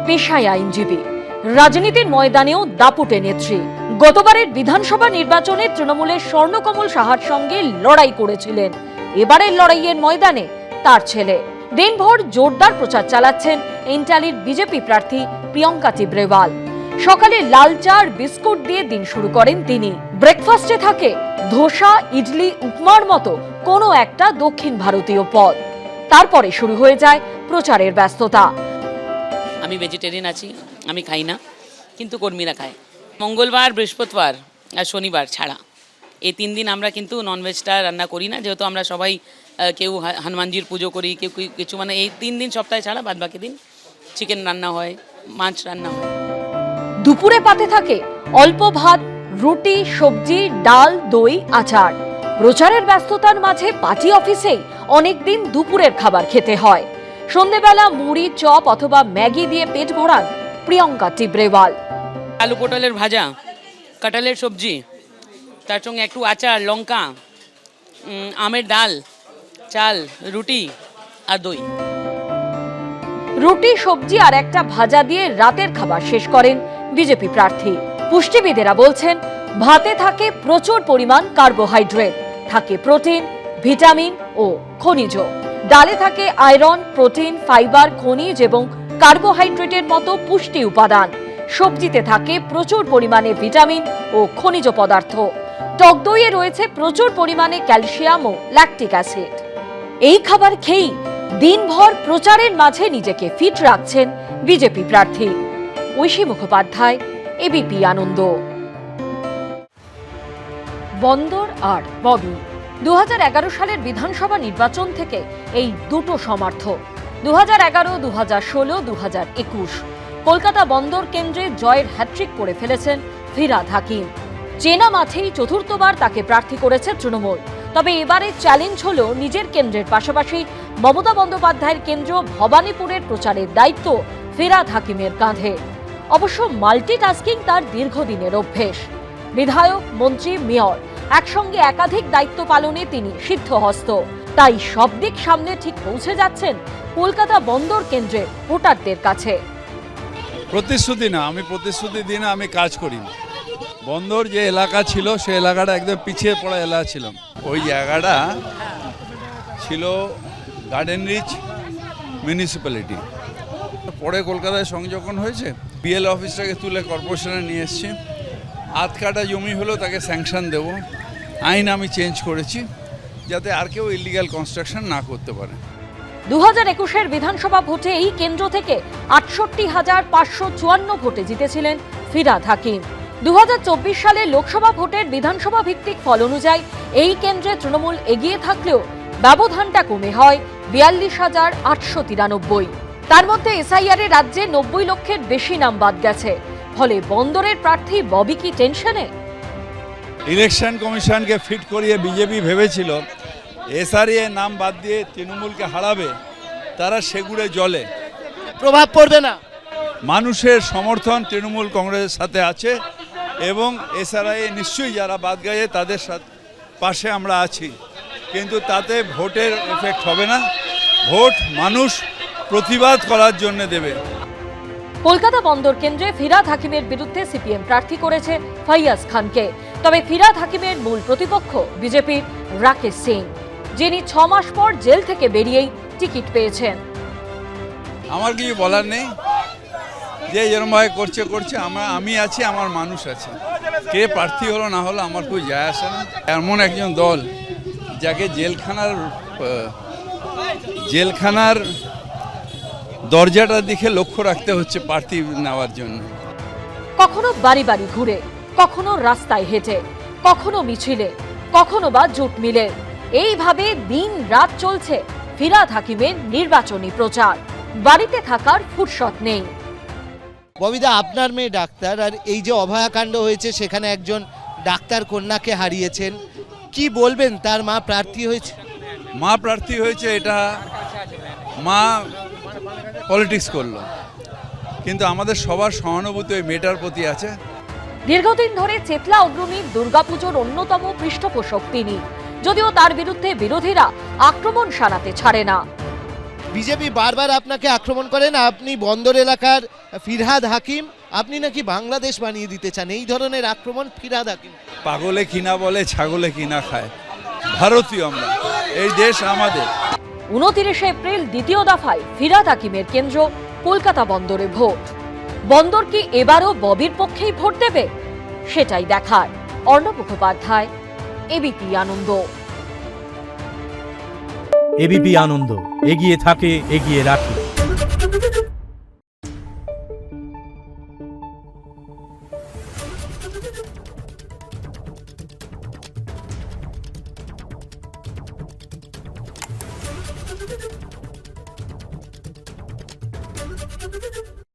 পেশায় আইনজীবী, রাজনীতির ময়দানেও দাপুটে নেত্রী। গতবারের বিধানসভা নির্বাচনে তৃণমূলের স্বর্ণকমল সাহার সঙ্গে লড়াই করেছিলেন। এবারের লড়াইয়ের ময়দানে তার ছেলে। দিনভর জোরদার প্রচার চালাচ্ছেন ইন্টালির বিজেপি প্রার্থী প্রিয়ঙ্কা টিব্রেওয়াল। সকালে লাল চা আর বিস্কুট দিয়ে দিন শুরু করেন তিনি। ব্রেকফাস্টে থাকে ধোসা, ইডলি, উপমার মতো কোনো একটা দক্ষিণ ভারতীয় পদ। তারপরে শুরু হয়ে যায় প্রচারের ব্যস্ততা। আমি ভেজিটেরিয়ান আছি, আমি খাই না, কিন্তু কর্মীরা খায়। মঙ্গলবার, বৃহস্পতিবার আর শনিবার ছাড়া এই 3 দিন আমরা কিন্তু ননভেজটা রান্না করি না, যেহেতু আমরা সবাই কেউ হনুমানজির পুজো করি, কেউ কিছু, মানে এই 3 দিন সপ্তাহে ছাড়া বাদ বাকি দিন চিকেন রান্না হয়, মাছ রান্না হয়। দুপুরে পাতে থাকে অল্প ভাত, রুটি, সবজি, ডাল, দই, আচার। প্রচারের ব্যস্ততার মাঝে পার্টি অফিসেই অনেকদিন দুপুরের খাবার খেতে হয়। সন্ধ্যেবেলা মুড়ি, চপ অথবা ম্যাগি দিয়ে পেট ভরান প্রিয়ঙ্কা টিব্রেওয়াল। আলু পটলের ভাজা, কাঁঠালের সবজি, তার সঙ্গে একটু আচার, লঙ্কা, আমের ডাল, চাল, রুটি আর দই। রুটি, সবজি আর একটা ভাজা দিয়ে রাতের খাবার শেষ করেন বিজেপি প্রার্থী। পুষ্টিবিদেরা বলছেন, ভাতে থাকে প্রচুর পরিমাণ কার্বোহাইড্রেট, থাকে প্রোটিন, ভিটামিন ও খনিজ। ডালে থাকে আয়রন, প্রোটিন, ফাইবার, খনিজ এবং কার্বোহাইড্রেটের মতো পুষ্টি উপাদান। সবজিতে থাকে প্রচুর পরিমাণে ভিটামিন ও খনিজ পদার্থ। টক দইয়ে রয়েছে প্রচুর পরিমাণে ক্যালসিয়াম ও ল্যাকটিক অ্যাসিড। এই খাবার খেয়েই দিনভর প্রচারের মাঝে নিজেকে ফিট রাখছেন বিজেপি প্রার্থী। ঐশী মুখোপাধ্যায়, এবিপি আনন্দ। বন্দর আর ববি 2011 সালের বিধানসভা নির্বাচন থেকে এই দুটো সমর্থক। 2011, 2016, 2021 কলকাতা বন্দর কেন্দ্রে জয়ের হ্যাট্রিক করে ফেলেছেন ফিরহাদ হাকিম। চেনা মাঠেই চতুর্থবার তাকে প্রার্থী করেছে তৃণমূল। তবে এবারে চ্যালেঞ্জ হলো নিজের কেন্দ্রের পাশাপাশি মমতা বন্দ্যোপাধ্যায়ের কেন্দ্র ভবানীপুরের প্রচারের দায়িত্ব ফিরহাদ হাকিমের কাঁধে। অবশ্য মাল্টিটাস্কিং তার দীর্ঘদিনের অভ্যেস। বিধায়ক, মন্ত্রী, মেয়র একসঙ্গে একাধিক দায়িত্ব পালনে তিনি সিদ্ধহস্ত। তাই সব দিক সামনে ঠিক পৌঁছে যাচ্ছেন কলকাতা বন্দর কেন্দ্রের ভোটারদের কাছে। প্রতিশ্রুতি না, আমি প্রতিশ্রুতি দিই না, আমি কাজ করি। বন্দর যে এলাকা ছিল সে এলাকাটা একদম পিছিয়ে পড়া এলাকা ছিল। ওই জায়গাটা ছিল গার্ডেন রিচ মিউনিসিপ্যালিটি। পরে কলকাতায় সংযোজন হয়েছে, বিএল অফিসটাকে তুলে কর্পোরেশনে নিয়ে এসেছি। আধ কাটা জমি হলেও তাকে স্যাংশন দেব। আইন আমি চেঞ্জ করেছি যাতে আর কেউ ইলিগ্যাল কনস্ট্রাকশন না করতে পারে। 2021 বিধানসভা ভোটে এই কেন্দ্র থেকে 68,554 ভোটে জিতেছিলেন ফিরহাদ হাকিম। 2024 সালে লোকসভা ভোটের বিধানসভা ভিত্তিক ফল অনুযায়ী এই কেন্দ্রে তৃণমূল এগিয়ে থাকলেও ব্যবধানটা কমে হয় 42,893। তার মধ্যে এসআইআর এ রাজ্যে 90 লক্ষের বেশি নাম বাদ গেছে। ফলে বন্দরের প্রার্থী ববি কি টেনশনে? ইলেকশন কমিশনকে ফিট করিয়ে বিজেপি ভেবেছিল এসআরএ নাম বাদ দিয়ে তৃণমূলকে হারাবে, তারা সেগুড়ে জলে। প্রভাব পড়বে না। মানুষের সমর্থন তৃণমূল কংগ্রেসের সাথে আছে এবং এসআরআই নিশ্চয়ই যারা বাদ গেছে তাদের পাশে আমরা আছি, কিন্তু তাতে ভোটের এফেক্ট হবে না। ভোট মানুষ প্রতিবাদ করার জন্য দেবে। কলকাতা বন্দর কেন্দ্রে ফিরহাদ হাকিমের বিরুদ্ধে সিপিএম প্রার্থী করেছে ফাইয়াজ খানকে। তবে ফিরহাদ হাকিমের মূল প্রতিপক্ষ বিজেপির রাকেশ সিং, যিনি 6 মাস পর জেল থেকে বেরিয়েই টিকিট পেয়েছেন। আমার কিছু বলার নেই, যে যেরমভাবে করছে করছে, আমি আছি, আমার মানুষ আছে। কে প্রার্থী হলো না হলো আমার খুব যায় আসে না। এমন একজন দল যাকে জেলখানার দরজাটার দিকে লক্ষ্য রাখতে হচ্ছে প্রার্থী নেওয়ার জন্য। কখনো বাড়ি বাড়ি ঘুরে, কখনো রাস্তায় হেঁটে, কখনো মিছিলে, কখনো বা জোট মিলে, এইভাবে দিন রাত চলছে ফিরহাদ হাকিমের নির্বাচনী প্রচার। বাড়িতে থাকার ফুরসত নেই। ববিদা, আপনার মেয়ে ডাক্তার, আর এই যে অভয়াকাণ্ড হয়েছে সেখানে একজন ডাক্তার কন্যাকে হারিয়েছেন, কি বলবেন? তার মা প্রার্থী হয়েছে। মা প্রার্থী হয়েছে, এটা মা পলিটিক্স করলো, কিন্তু আমাদের সবার সহানুভূতি ওই মেয়েটার প্রতি আছে। দীর্ঘদিন ধরে চেতলা অগ্রণীর দুর্গাপুজোর অন্যতম পৃষ্ঠপোষক তিনি, যদিও তার বিরুদ্ধে বিরোধীরা আক্রমণ শানাতে ছাড়ে না। বিজেপি বারবার আপনাকে আক্রমণ করেন, আপনি বন্দর এলাকার ফিরহাদ হাকিম, আপনি নাকি বাংলাদেশ বানিয়ে দিতে চান, এই ধরনের আক্রমণ ফিরহাদ হাকিম। পাগলে কিনা বলে, ছাগলে কিনা খায়। ভারতীয় আমরা, এই দেশ আমাদের। 29 এপ্রিল দ্বিতীয় দফায় ফিরহাদ হাকিমের কেন্দ্র কলকাতা বন্দরে ভোট। বন্দর কি এবারও ববির পক্ষেই ভোট দেবে, সেটাই দেখার। অর্ণব মুখোপাধ্যায়, এবিপি আনন্দ। এবিপি আনন্দ, এগিয়ে থাকে, এগিয়ে রাখে।